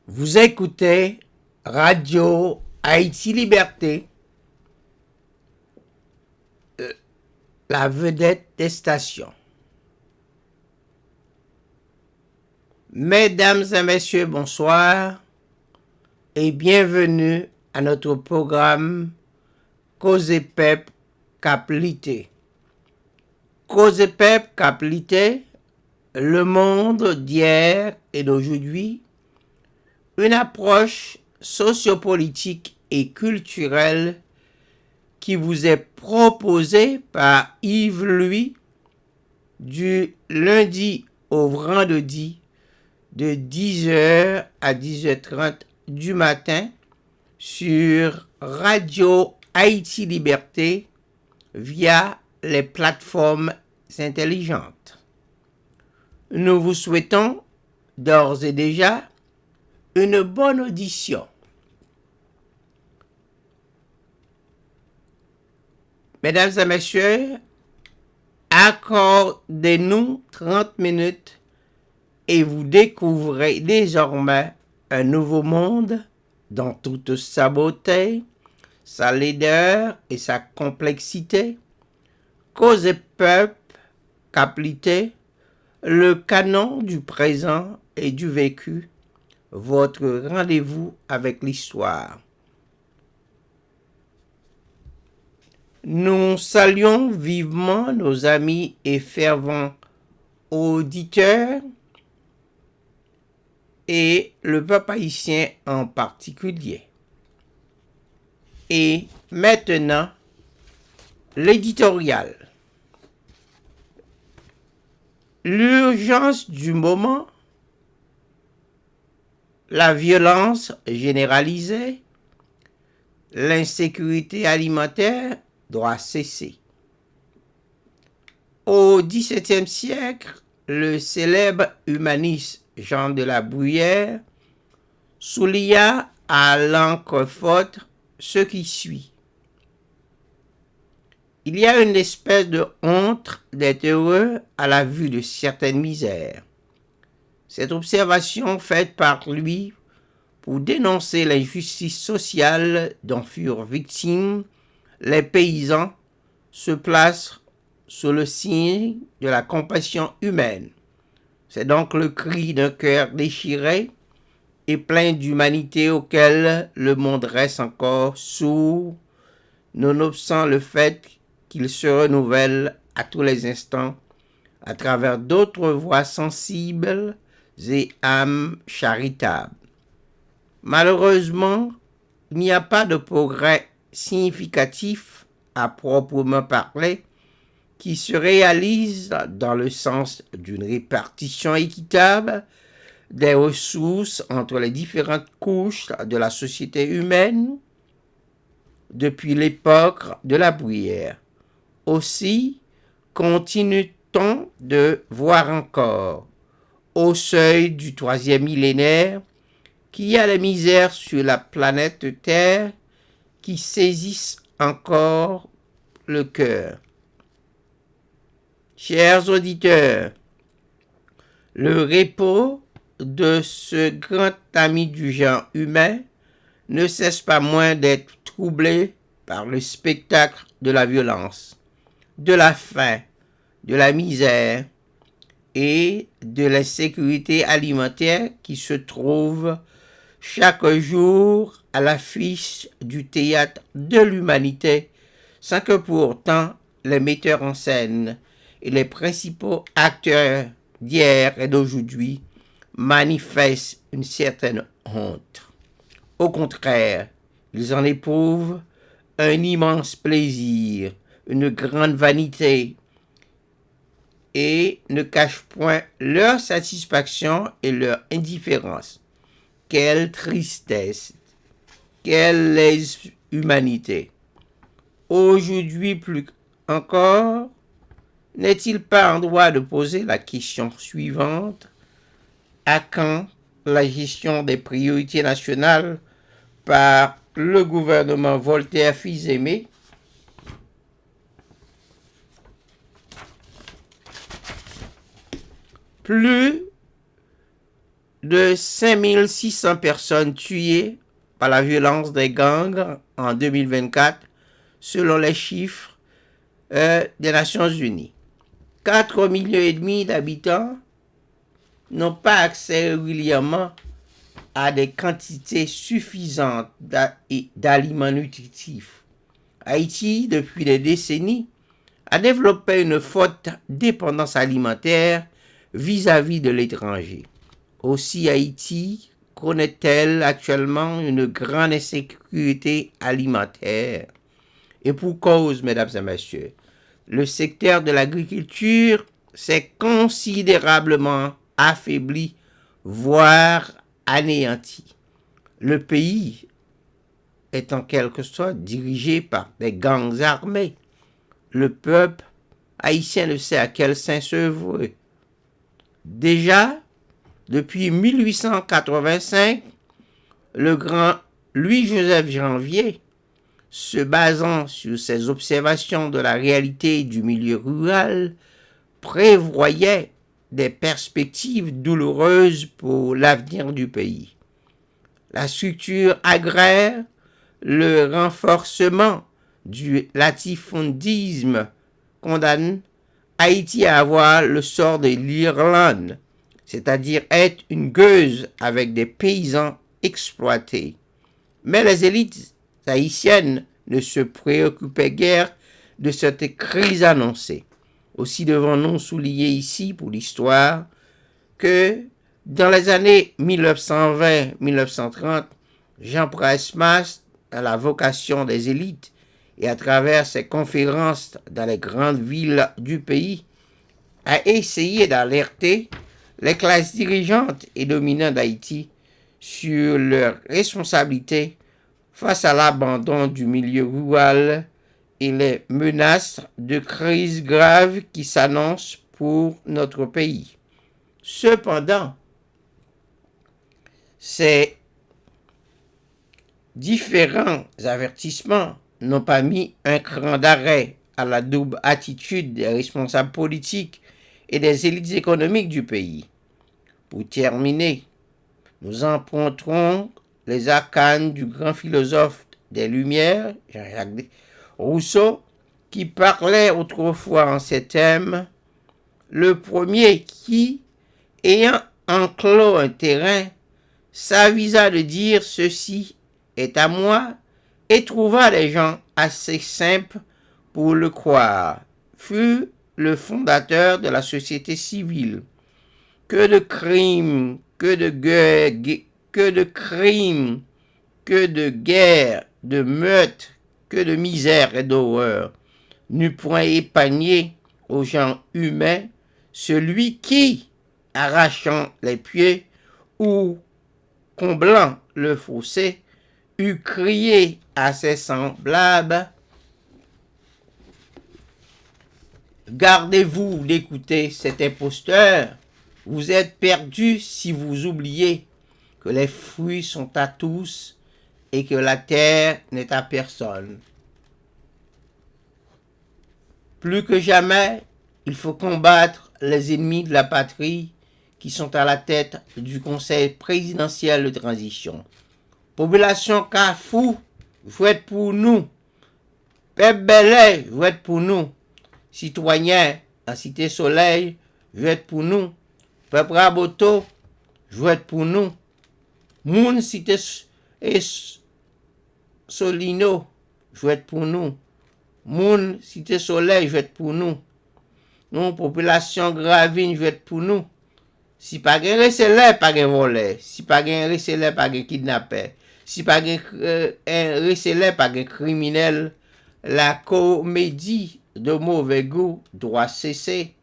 Vous écoutez Radio Haïti Liberté, la vedette des stations. Mesdames et messieurs, bonsoir et bienvenue à notre programme Cause Pep Caplité. Cause Pep Caplité, le monde d'hier et d'aujourd'hui, une approche sociopolitique et culturelle qui vous est proposée par Yves Louis du lundi au vendredi de 10h à 10h30 du matin sur Radio Haïti Liberté via les plateformes intelligentes. Nous vous souhaitons d'ores et déjà une bonne audition. Mesdames et messieurs, accordez-nous 30 minutes et vous découvrez désormais un nouveau monde dans toute sa beauté, sa laideur et sa complexité. Cause et peuple, caplité, le canon du présent et du vécu, votre rendez-vous avec l'histoire. Nous saluons vivement nos amis et fervents auditeurs et le peuple haïtien en particulier. Et maintenant, l'éditorial. L'urgence du moment, la violence généralisée, l'insécurité alimentaire doit cesser. Au XVIIe siècle, le célèbre humaniste Jean de la Bruyère souligna à l'encre forte ce qui suit. Il y a une espèce de honte d'être heureux à la vue de certaines misères. Cette observation faite par lui pour dénoncer l'injustice sociale dont furent victimes les paysans se place sous le signe de la compassion humaine. C'est donc le cri d'un cœur déchiré et plein d'humanité auquel le monde reste encore sourd, nonobstant le fait qu'il se renouvelle à tous les instants à travers d'autres voix sensibles et âmes charitables. Malheureusement, il n'y a pas de progrès significatif à proprement parler qui se réalise dans le sens d'une répartition équitable des ressources entre les différentes couches de la société humaine depuis l'époque de la Bruyère. Aussi, continue-t-on de voir encore, au seuil du 3e millénaire, qu'il y a la misère sur la planète Terre qui saisissent encore le cœur. Chers auditeurs, Le repos de ce grand ami du genre humain ne cesse pas moins d'être troublé par le spectacle de la violence, de la faim, de la misère et de l'insécurité alimentaire qui se trouve chaque jour à l'affiche du théâtre de l'humanité, sans que pourtant les metteurs en scène et les principaux acteurs d'hier et d'aujourd'hui manifestent une certaine honte. Au contraire, ils en éprouvent un immense plaisir, une grande vanité, et ne cachent point leur satisfaction et leur indifférence. Quelle tristesse, quelle lèse-humanité. Aujourd'hui plus encore, n'est-il pas en droit de poser la question suivante? À quand la gestion des priorités nationales par le gouvernement Voltaire-Fils-Aimé? Plus de 5600 personnes tuées par la violence des gangs en 2024, selon les chiffres des Nations Unies. 4,5 millions d'habitants n'ont pas accès régulièrement à des quantités suffisantes d'aliments nutritifs. Haïti, depuis des décennies, a développé une forte dépendance alimentaire vis-à-vis de l'étranger. Aussi Haïti connaît-elle actuellement une grande insécurité alimentaire. Et pour cause, mesdames et messieurs, le secteur de l'agriculture s'est considérablement affaibli, voire anéanti. Le pays est en quelque sorte dirigé par des gangs armés. Le peuple haïtien ne sait à quel saint s'œuvrer. Déjà, depuis 1885, le grand Louis-Joseph Janvier, se basant sur ses observations de la réalité du milieu rural, prévoyait des perspectives douloureuses pour l'avenir du pays. La structure agraire, le renforcement du latifondisme condamne Haïti à avoir le sort de l'Irlande, c'est-à-dire être une gueuse avec des paysans exploités. Mais les élites haïtiennes ne se préoccupaient guère de cette crise annoncée. Aussi devons-nous souligner ici, pour l'histoire, que dans les années 1920-1930, Jean Price-Mas, à la vocation des élites et à travers ses conférences dans les grandes villes du pays, a essayé d'alerter les classes dirigeantes et dominantes d'Haïti sur leurs responsabilités face à l'abandon du milieu rural et les menaces de crise grave qui s'annoncent pour notre pays. Cependant, ces différents avertissements n'ont pas mis un cran d'arrêt à la double attitude des responsables politiques et des élites économiques du pays. Pour terminer, nous emprunterons les arcanes du grand philosophe des Lumières, Jean-Jacques Rousseau, qui parlait autrefois en ces termes: le premier qui, ayant enclos un terrain, s'avisa de dire ceci est à moi et trouva des gens assez simples pour le croire, fut le fondateur de la société civile. Que de crimes, que de guerre, que de crimes, que de guerre, de meurtres, que de misère et d'horreur n'eût point épargné aux gens humains celui qui, arrachant les pieds ou comblant le fossé, eût crié à ses semblables: gardez-vous d'écouter cet imposteur, vous êtes perdus si vous oubliez que les fruits sont à tous et que la terre n'est à personne. Plus que jamais, il faut combattre les ennemis de la patrie qui sont à la tête du Conseil présidentiel de transition. Population Carrefour, jouette pour nous. Peuple Belay, jouette pour nous. Citoyens en Cité Soleil, jouette pour nous. Peuple Raboto, jouette pour nous. Moun Cité Solino, jouette pour nous. Moun Cité Soleil, jouette pour nous. Nous, population Gravine, jouette pour nous. Si pas gen recelè, pas gen volè. Si pas gen recelè, pas gen kidnappé. Si pas gen recelè, pas gen criminel. La comédie de mauvais goût doit cesser.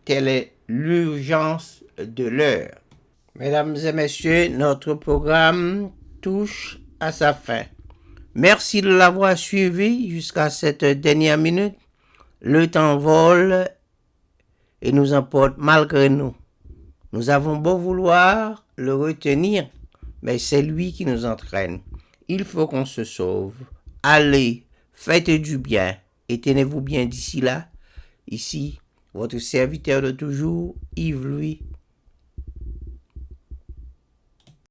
Telle est l'urgence de l'heure. Mesdames et messieurs, notre programme touche à sa fin. Merci de l'avoir suivi jusqu'à cette dernière minute. Le temps vole et nous emporte malgré nous. Nous avons beau vouloir le retenir, mais c'est lui qui nous entraîne. Il faut qu'on se sauve. Allez, faites du bien et tenez-vous bien d'ici là. Ici, votre serviteur de toujours, Yves Louis.